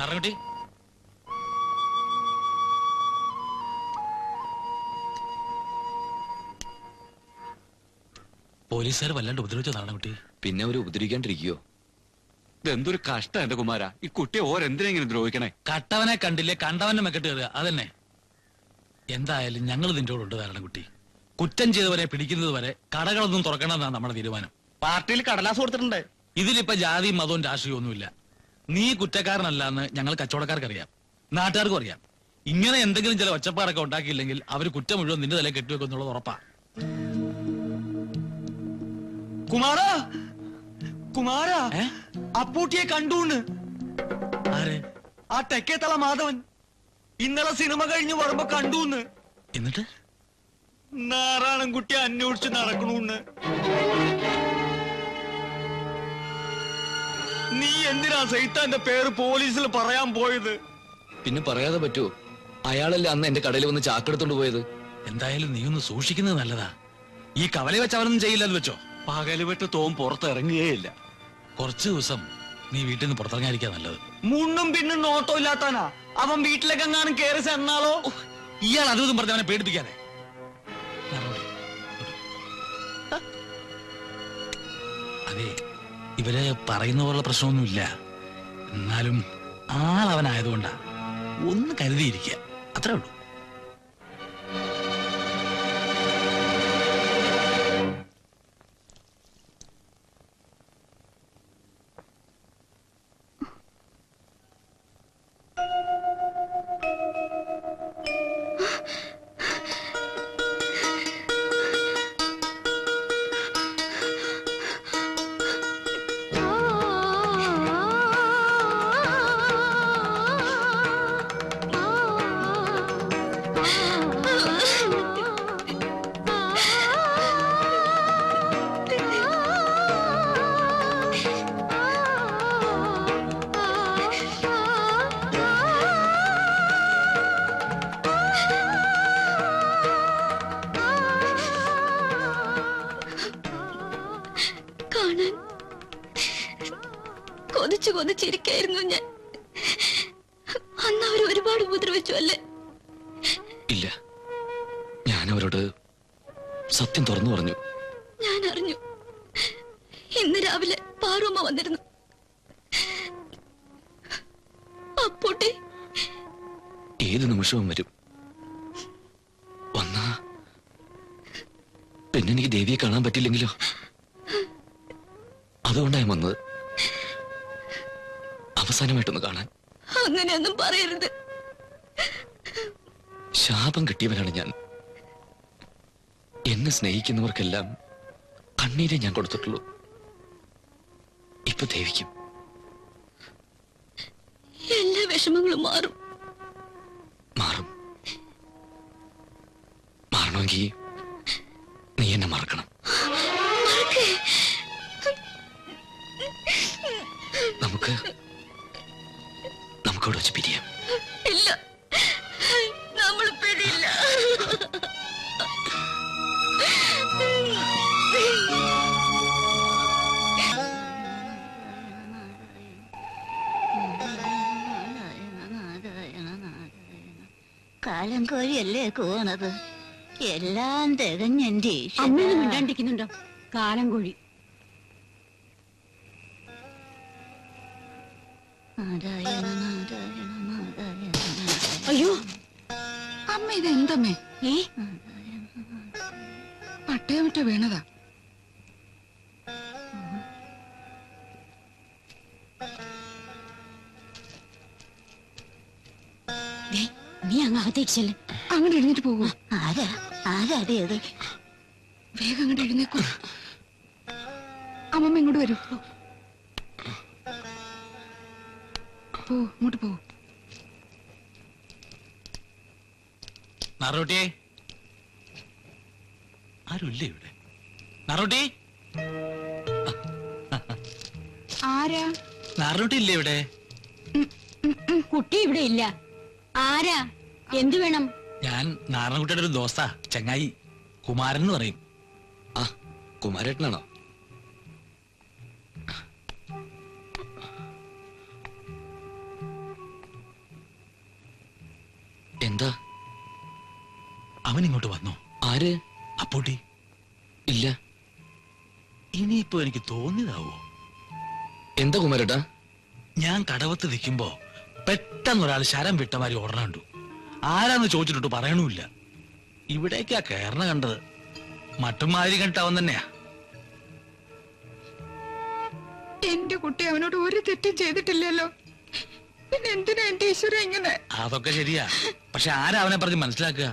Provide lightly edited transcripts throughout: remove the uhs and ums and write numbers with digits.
നാരായണകുട്ടി, പോലീസുകാർ വല്ലാണ്ട് ഉപദ്രവിച്ചോ നാരായണകുട്ടി? പിന്നെ അവര് ഉപദ്രവിക്കാണ്ടിരിക്കോ? ഇതെന്തൊരു കഷ്ടം എന്റെ കുമാര. ഈ കുട്ടിയെ ഓരെന്തിനെങ്കിലും ദ്രോഹിക്കണേ? കട്ടവനെ കണ്ടില്ലേ കണ്ടവനെ മെക്കെട്ട് കയറുക, അതന്നെ. എന്തായാലും ഞങ്ങൾ നിന്റെ കൂടെ ഉണ്ട് നാരായണകുട്ടി. കുറ്റം ചെയ്തവരെ പിടിക്കുന്നത് വരെ കടകളൊന്നും തുറക്കണമെന്നാണ് നമ്മുടെ തീരുമാനം. പാർട്ടിയിൽ കടലാസ് കൊടുത്തിട്ടുണ്ട്. ഇതിലിപ്പോ ജാതിയും മതവും രാഷ്ട്രീയവും ഒന്നുമില്ല. നീ കുറ്റക്കാരനല്ലാന്ന് ഞങ്ങൾ കച്ചവടക്കാർക്കറിയാം, നാട്ടുകാർക്കും അറിയാം. ഇങ്ങനെ എന്തെങ്കിലും ചില ഒച്ചപ്പാടൊക്കെ ഉണ്ടാക്കിയില്ലെങ്കിൽ അവര് കുറ്റം മുഴുവൻ നിന്റെ തലയിൽ കെട്ടിവെക്കുന്നുള്ളത് ഉറപ്പാ. കുമാര കുമാര, അപ്പൂട്ടിയെ കണ്ടൂന്ന്. ആരെ? ആ തെക്കേത്തള മാധവൻ ഇന്നലെ സിനിമ കഴിഞ്ഞ് വരുമ്പോ കണ്ടൂന്ന്. എന്നിട്ട് നാരായണൻകുട്ടി അന്വേഷിച്ച് നടക്കണൂന്ന്. നീ എന്തിനാ സൈത്താന്റെ പേര് പോലീസിൽ പറയാൻ പോയത്? പിന്നെ പറയാതെ പറ്റുമോ? അയാളല്ലേ അന്ന് എന്റെ കടയിൽ വന്ന് ചാക്കെടുത്തോണ്ട് പോയത്. എന്തായാലും നീ ഒന്ന് സൂക്ഷിക്കുന്നത് നല്ലതാ. ഈ കവല വെച്ച് അവനൊന്നും ചെയ്യില്ലെന്ന് വെച്ചോ. പകല് വെട്ട് തോം പുറത്തിറങ്ങുകയില്ല. കുറച്ചു ദിവസം നീ വീട്ടിൽ നിന്ന് പുറത്തിറങ്ങാതിരിക്കാ നല്ലത്. മുന്നും പിന്നും നോട്ടോ ഇല്ലാത്താനാ അവൻ വീട്ടിലേക്കെങ്ങാനും കേറി ചെന്നാലോ? ഇയാൾ അതും പറഞ്ഞ് അവനെ പേടിപ്പിക്കാതെ. അതെ, ഇവര് പറയുന്ന പോലുള്ള പ്രശ്നമൊന്നുമില്ല. എന്നാലും ആളവനായതുകൊണ്ടാ. ഒന്ന് കരുതിയിരിക്കുക, അത്രേ ഉള്ളൂ. കൊതിച്ചിരിക്കായിരുന്നു ഞാൻ. അന്ന് അവർ ഒരുപാട് ഉപദ്രവിച്ചു അല്ലേ? ഇല്ല, ഞാൻ അവരോട് സത്യം തുറന്നു പറഞ്ഞു. ഞാൻ അറിഞ്ഞു. ഇന്ന് രാവിലെ പാറുമ്മ വന്നിരുന്നു. അപ്പൂട്ടി ഏത് നിമിഷവും വരും. വന്നാ പിന്നെ എനിക്ക് ദേവിയെ കാണാൻ പറ്റില്ലെങ്കിലോ? അതുകൊണ്ടാണ് വന്നത്, അവസാനമായിട്ടൊന്ന് കാണാൻ. അങ്ങനെയൊന്നും പറയരുത്. ശാപം കിട്ടിയവനാണ് ഞാൻ. എന്നെ സ്നേഹിക്കുന്നവർക്കെല്ലാം കണ്ണീരെ ഞാൻ കൊടുത്തിട്ടുള്ളൂ. ഇപ്പൊ ദേവിക്കും എല്ലാ വിഷമങ്ങളും മാറും. മാറണമെങ്കിൽ നീ എന്നെ മറക്കണം. നമുക്കവിടെ വെച്ച് പിരിയാം. ഇല്ല, നമ്മൾ പിരിയില്ല. കാലം കോഴിയല്ലേ കൂവണത്? എല്ലാം തികഞ്ഞെന്റെ അമ്മയൊന്നും മിണ്ടാണ്ടിരിക്കുന്നുണ്ടോ? കാലം കോഴി. അയ്യോ അമ്മ, ഇതെന്തമ്മേ? പട്ടയം വിട്ട വീണതാ. നീ അങ്ങ് അകത്തേക്ക് ചെല്ല്. അങ്ങോട്ട് എഴുന്നേറ്റ് പോകൂ. ആരാടിയത്? വേഗം അങ്ങോട്ട് എഴുന്നേക്കൂ. അമ്മമ്മ ഇങ്ങോട്ട് വരൂ. പോ, ഇങ്ങോട്ട് പോ. നാറോട്ടിയെ, ആരുമില്ലേ ഇവിടെ? നാറോട്ടി, ആരാ? നാറോട്ടി ഇല്ലേ ഇവിടെ? കുട്ടി ഇവിടെ ഇല്ല. ആരാ? എന്തു വേണം? ഞാൻ നാരായണൻകുട്ടിയുടെ ഒരു ദോസ്താ, ചങ്ങായി, കുമാരൻ എന്ന് പറയും. ആ, കുമാരേട്ടനാണോ? അവൻ ഇങ്ങോട്ട് വന്നോ? ആര്? അപ്പൂട്ടി. ഇല്ല. ഇനിയിപ്പോ എനിക്ക് തോന്നിയതാവോ? എന്താ കുമാരേട്ടാ? ഞാൻ കടവത്ത് നിൽക്കുമ്പോ പെട്ടെന്നൊരാൾ ശരം വിട്ടമാരി ഓടണ കണ്ടു. ആരാന്ന് ചോദിച്ചിട്ട് പറയണമില്ല. ഇവിടേക്കാ കേറണ കണ്ടത്. മട്ടുമാതിരി കണ്ടിട്ടാവൻ തന്നെയാ. എന്റെ കുട്ടി അവനോട് ഒരു തെറ്റും ചെയ്തിട്ടില്ലല്ലോ, പിന്നെ എന്തിനാ എന്റെ ഈശ്വര ഇങ്ങനെ? അതൊക്കെ ശരിയാ. പക്ഷെ ആരാ അവനെ പറഞ്ഞ് മനസ്സിലാക്കുക?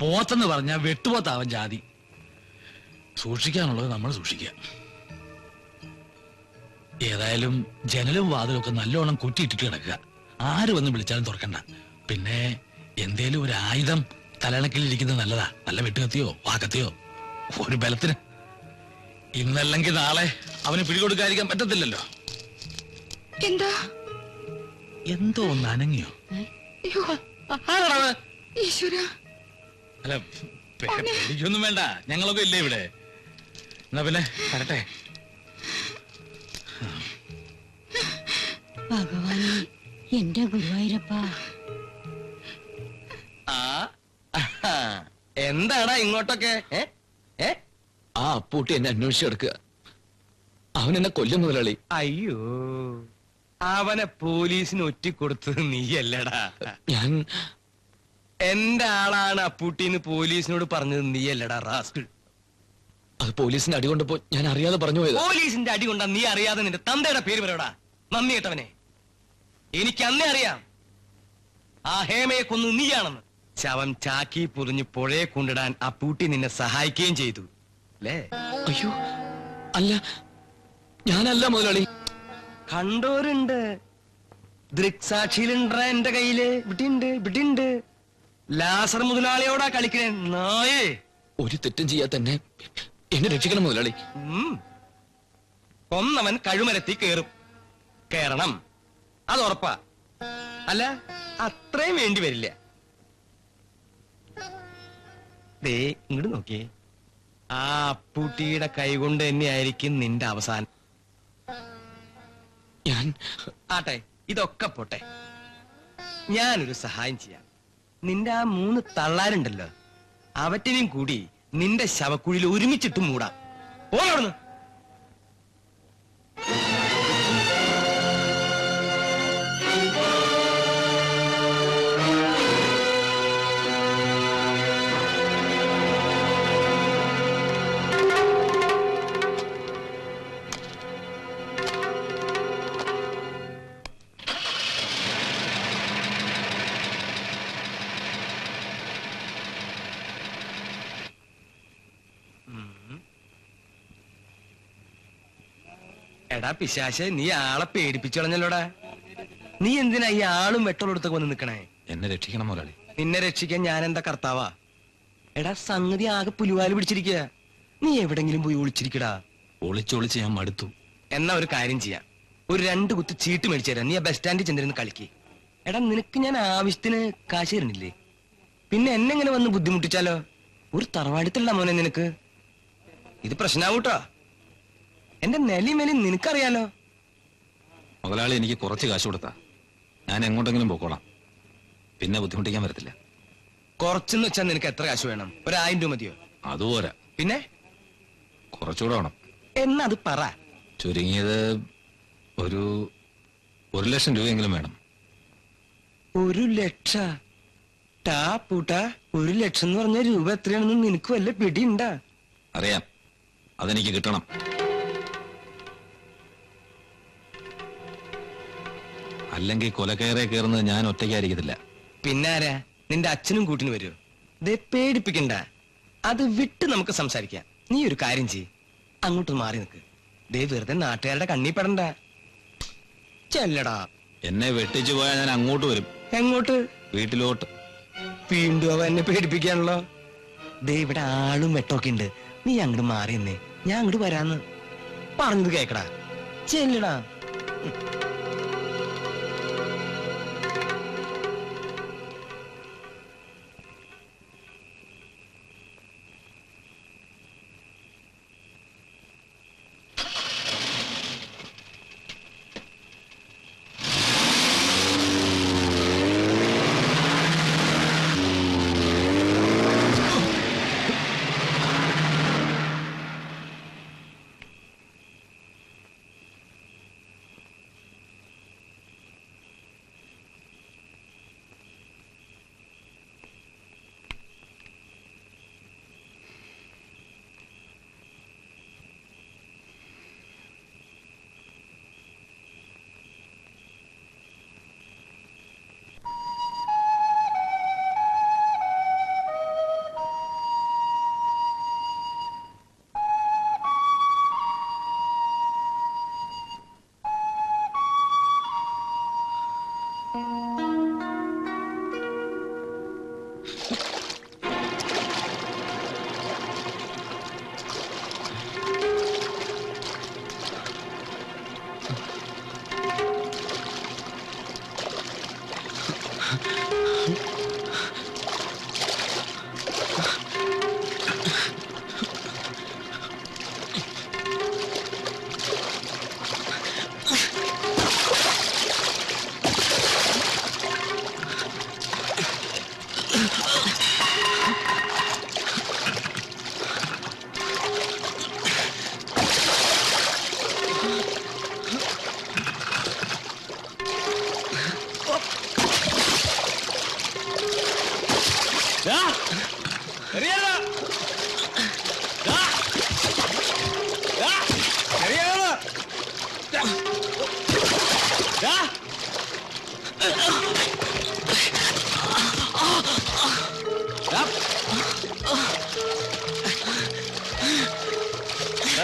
പോത്തെന്ന് പറഞ്ഞാ വെട്ടുപോത്താവൻ ജാതി. സൂക്ഷിക്കാനുള്ളത് നമ്മൾ സൂക്ഷിക്കുക. ഏതായാലും ജനലും വാതിലും ഒക്കെ നല്ലോണം കുറ്റിയിട്ടിട്ട് കിടക്കുക. ആര് വന്ന് വിളിച്ചാലും തുറക്കണ്ട. പിന്നെ എന്തേലും ഒരു ആയുധം തലണക്കിലിരിക്കുന്നത് നല്ലതാ. നല്ല വെട്ടുകത്തിയോ വാക്കത്തിയോ ഒരു ബലത്തിന്. ഇന്നല്ലെങ്കിൽ നാളെ അവന് പിടികൊടുക്കാതിരിക്കാൻ പറ്റത്തില്ലല്ലോ. എന്താ? എന്തോ ഒന്ന് അനങ്ങിയോ? അയ്യോ ഈശ്വര. അല്ല പേടിക്കൊന്നും വേണ്ട, ഞങ്ങളൊക്കെ ഇല്ലേ ഇവിടെ. എന്നാ പിന്നെ വരട്ടെ. ഭഗവാനെ, എന്റെ ഗുരുവായൂരപ്പ. എന്താടാ ഇങ്ങോട്ടൊക്കെ? ആ അപ്പൂട്ടി എന്നെ അന്വേഷിച്ച് കിടക്കുക. അവൻ എന്നെ കൊല്ലും മുതലാളി. അയ്യോ, അവനെ പോലീസിന് ഒറ്റിക്കൊടുത്തത് നീയല്ലടാ. ഞാൻ എന്റെ ആളാണ് അപ്പൂട്ടിന്ന് പോലീസിനോട് പറഞ്ഞത് നീയല്ലടാ റാസ്കിൾ. അത് പോലീസിന്റെ അടി കൊണ്ടപ്പോ ഞാൻ അറിയാതെ പറഞ്ഞു പോയത്. പോലീസിന്റെ അടി കൊണ്ടാ നീ അറിയാതെ നിന്റെ തന്തയുടെ പേര് പറയടാ. നന്ദി കേട്ടവനെ. എനിക്ക് അന്നേ അറിയാം ആ ഹേമയെ കൊന്നു നീയാണെന്ന്. ശവം ചാക്കി പൊറിഞ്ഞ് പുഴയെ കൊണ്ടിടാൻ അപ്പൂട്ടി നിന്നെ സഹായിക്കുകയും ചെയ്തു അല്ലേ? അയ്യോ അല്ല, ഞാനല്ല മുതലാളി. കണ്ടോരുണ്ട്, ദൃക്സാക്ഷിയിലുണ്ട എന്റെ കയ്യില്. വിട്ടിണ്ട്. ലാസർ മുതലാളിയോടാ കളിക്കണേ നായേ. ഒരു തെറ്റും ചെയ്യാതെ തന്നെ എന്നെ രക്ഷിക്കണം മുതലാളി. കൊന്നവൻ കഴുമരത്തി കേറണം, അത് ഉറപ്പാ. അല്ല, അത്രയും വേണ്ടി വരില്ല. ദേ ഇങ്ങോട്ട് നോക്കിയേ. ആ അപ്പൂട്ടിയുടെ കൈകൊണ്ട് തന്നെയായിരിക്കും നിന്റെ അവസാനം. ഞാൻ ആട്ടെ, ഇതൊക്കെ പോട്ടെ. ഞാനൊരു സഹായം ചെയ്യാം. നിന്റെ ആ 3 തള്ളാരുണ്ടല്ലോ, അവറ്റിനെയും കൂടി നിന്റെ ശവക്കുഴിയിൽ ഒരുമിച്ചിട്ട് മൂടാം. പോണവിടുന്ന്. എടാ പിശാശെ, നീ ആളെ പേടിപ്പിച്ചു കളഞ്ഞല്ലോടാ. നീ എന്തിനാ ഈ ആളും വെട്ടോളെടുത്തൊക്കെ വന്ന് നിക്കണേ? എന്നെ രക്ഷിക്കണം മുതലാളി. നിന്നെ രക്ഷിക്കാൻ ഞാൻ എന്താ കർത്താവാ? എടാ സംഗതി ആകെ പുലിവാല് പിടിച്ചിരിക്കുക. നീ എവിടെങ്കിലും പോയി ഒളിച്ചിരിക്കടാ. ഒളിച്ചൊളിച്ച് ഞാൻ മടുത്തു. എന്നാ ഒരു കാര്യം ചെയ്യാം, ഒരു 2 കുത്ത് ചീട്ട് മേടിച്ചു തരാം. നീ ആ ബസ് സ്റ്റാൻഡിൽ ചെന്നിരുന്ന് കളിക്ക്. എടാ നിനക്ക് ഞാൻ ആവശ്യത്തിന് കാശ് തരണില്ലേ? പിന്നെ എന്നെങ്ങനെ വന്ന് ബുദ്ധിമുട്ടിച്ചാലോ? ഒരു തറവാടിത്തല്ല മോനെ നിനക്ക്. ഇത് പ്രശ്നാവൂട്ടോ. എന്റെ നെലിമേലി നിനക്കറിയാലോ. മുതലാളി എനിക്ക് കുറച്ച് കാശ് കൊടുത്താ ഞാൻ എങ്ങോട്ടെങ്കിലും പോക്കോളാം. പിന്നെ ബുദ്ധിമുട്ടിക്കാൻ വരത്തില്ല. കുറച്ചെന്ന് വെച്ചാൽ നിനക്ക് എത്ര കാശ് വേണം? 1000 രൂപ മതിയോ? അതുപോരാ, പിന്നെ കുറച്ചുകൂടെ വേണം. എന്നാ അത് പറ. ചുരുങ്ങിയത് ഒരു 1,00,000 രൂപയെങ്കിലും വേണം. 1 ലക്ഷം? ടാ പൂട്ടാ, 1 ലക്ഷം എന്ന് പറഞ്ഞ രൂപ എത്രയാണെന്ന് നിനക്ക് വല്ല പിടിയുണ്ടാ? അറിയാം, അതെനിക്ക് കിട്ടണം. അല്ലെങ്കിൽ കൊലക്കയറെ കയറുന്നത് ഞാൻ ഒറ്റയ്ക്കായിരിക്കത്തില്ല. പിന്നാരാ? നിന്റെ അച്ഛനും കൂട്ടിന് വരുമോ? ദേ പേടിപ്പിക്കണ്ട, അത് വിട്ട് നമുക്ക് സംസാരിക്കാം. നീ ഒരു കാര്യം ചെയ്യ്, അങ്ങോട്ട് മാറി നിൽക്ക്. ദേ വെറുതെ നാട്ടുകാരുടെ കണ്ണി പെടണ്ട. ചെല്ലടാ. എന്നെ വെട്ടിച്ചു പോയാൽ ഞാൻ അങ്ങോട്ട് വരും. എങ്ങോട്ട്? വീട്ടിലോട്ട്. വീണ്ടും അവ എന്നെ പേടിപ്പിക്കാണല്ലോ. ദേ ഇവിടെ ആളും വെട്ടൊക്കെ ഉണ്ട്. നീ അങ്ങോട്ട് മാറി നിന്നേ, ഞാൻ അങ്ങോട്ട് വരാന്ന്. പറഞ്ഞത് കേക്കടാ, ചെല്ലടാ.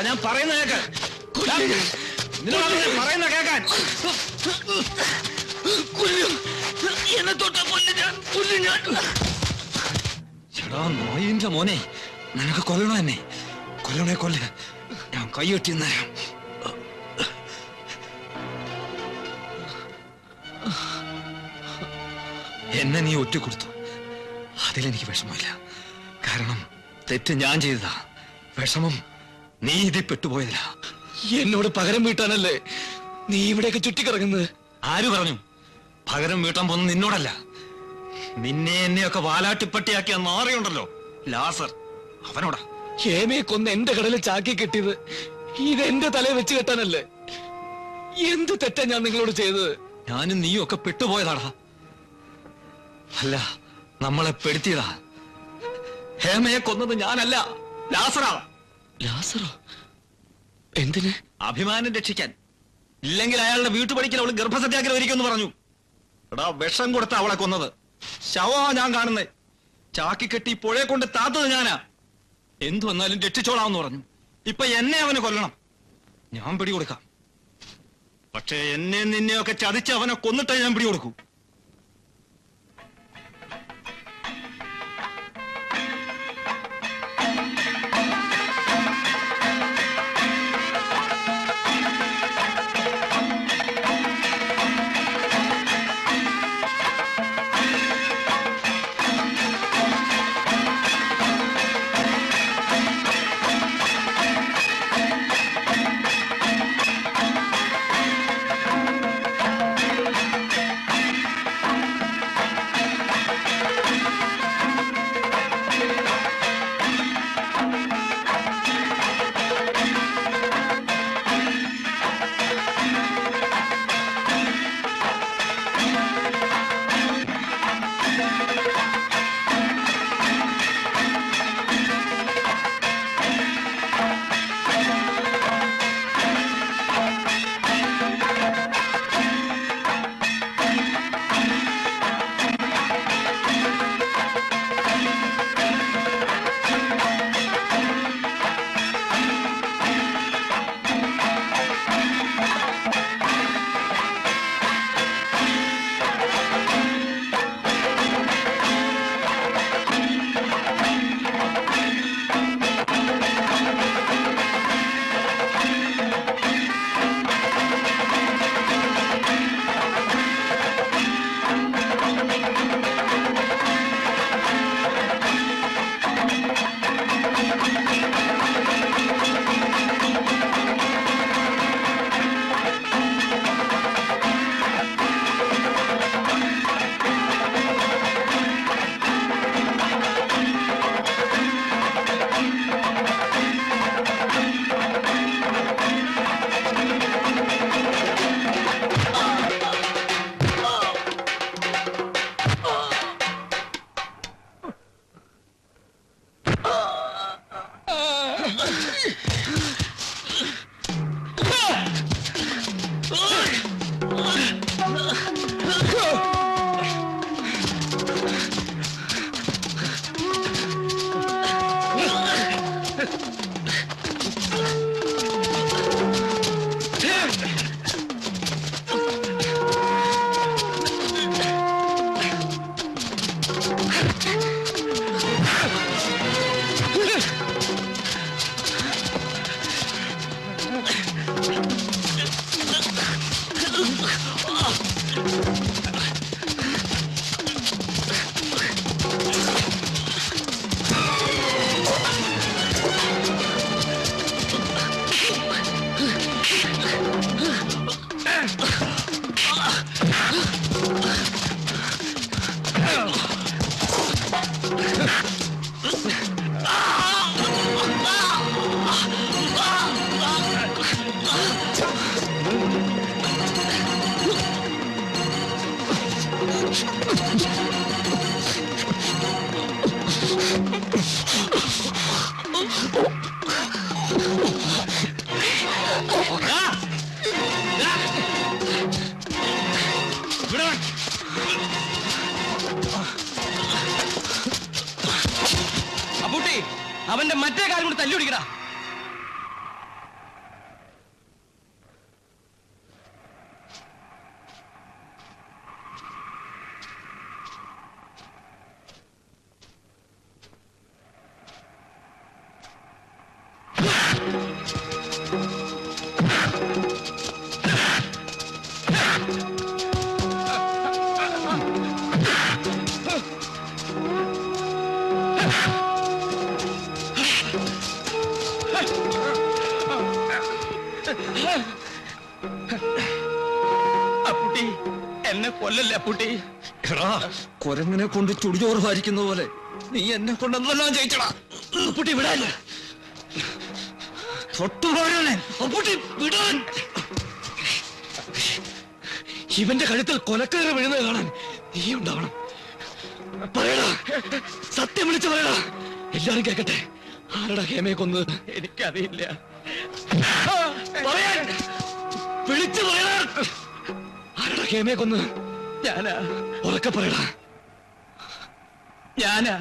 ഞാൻ പറയുന്ന കേക്ക്, പറയുന്ന കേക്കാൻ. എന്നെ തൊട്ട കൊല്ലു ഞാൻ. ചേടാ നായിന്റെ മോനെ, നിനക്ക് കൊല്ലണോ എന്നെ? കൊല്ലണേ കൊല്ല, ഞാൻ കൈയൊട്ടി നേരം. എന്നെ നീ ഒറ്റ കൊടുത്തു, അതിലെനിക്ക് വിഷമമില്ല. കാരണം തെറ്റ് ഞാൻ ചെയ്തതാ. വിഷമം നീ ഇതിൽ പെട്ടുപോയതില്ല. എന്നോട് പകരം വീട്ടാനല്ലേ നീ ഇവിടെയൊക്കെ ചുറ്റിക്കിറങ്ങുന്നത്? ആര് പറഞ്ഞു പകരം വീട്ടാൻ പോകുന്നത്? നിന്നോടല്ല, നിന്നെ എന്നെയൊക്കെ വാലാട്ടിപ്പട്ടിയാക്കിയ നാറിയുണ്ടല്ലോ ലാസർ, അവനോടാ. ഹേമയെ കൊന്ന് എന്റെ കടലിൽ ചാക്കി കെട്ടിയത് ഇതെന്റെ തലയെ വെച്ച് കെട്ടാനല്ലേ? എന്ത് തെറ്റാ ഞാൻ നിങ്ങളോട് ചെയ്തത്? ഞാനും നീയും ഒക്കെ പെട്ടുപോയതാടാ. അല്ല, നമ്മളെ പെടുത്തിയതാ. ഹേമയെ കൊന്നത് ഞാനല്ല, ലാസറാ. ലാസറോ? എന്തിന്? അഭിമാനം രക്ഷിക്കാൻ. ഇല്ലെങ്കിൽ അയാളുടെ വീട്ടുപടിക്കൽ അവള് ഗർഭസത്യാഗ്രഹം ഇരിക്കുമെന്ന് പറഞ്ഞു. എടാ, വിഷം കൊടുത്ത അവളെ കൊന്നത്. ശവമാ ഞാൻ കാണുന്നേ. ചാക്കി കെട്ടി പുഴയെ കൊണ്ട് താത്തത് ഞാനാ. എന്തു വന്നാലും രക്ഷിച്ചോളാമെന്ന് പറഞ്ഞു. ഇപ്പൊ എന്നെ അവന് കൊല്ലണം. ഞാൻ പിടികൊടുക്കാം. പക്ഷേ എന്നെ നിന്നെയൊക്കെ ചതിച്ച് അവനെ കൊന്നിട്ടേ ഞാൻ പിടികൊടുക്കൂ. അവന്റെ മറ്റേ കാലം കൊണ്ട് തല്ലി പിടിക്കടാ. അപ്പുട്ടി, എന്നെ കൊല്ലല്ലേ അപ്പുട്ടി. കൊരങ്ങനെ കൊണ്ട് ചുടിചോറ് ഭാരിക്കുന്ന പോലെ നീ എന്നെ കൊണ്ട് എന്തെല്ലാം ജയിച്ചടാ. അപ്പുട്ടി വിടാൻ, തൊട്ടുപോഴനെ അപ്പുട്ടി വിടാൻ. ഇവന്റെ കഴുത്തിൽ കൊലക്കയറ വീഴുന്നത് കാണാൻ നീ ഉണ്ടാവണം. പറയടാ, സത്യം വിളിച്ചു പറയടാ, എല്ലാരും കേക്കട്ടെ. ആരടാ ഹേമയെ കൊന്നത്? എനിക്കറിയില്ല. പറയാൻ വിളിച്ചു പറയടാ, ആരടാ ഹേമയെ കൊന്നത്? ഞാനാ. ഉറക്കെ പറയടാ. ഞാനാ.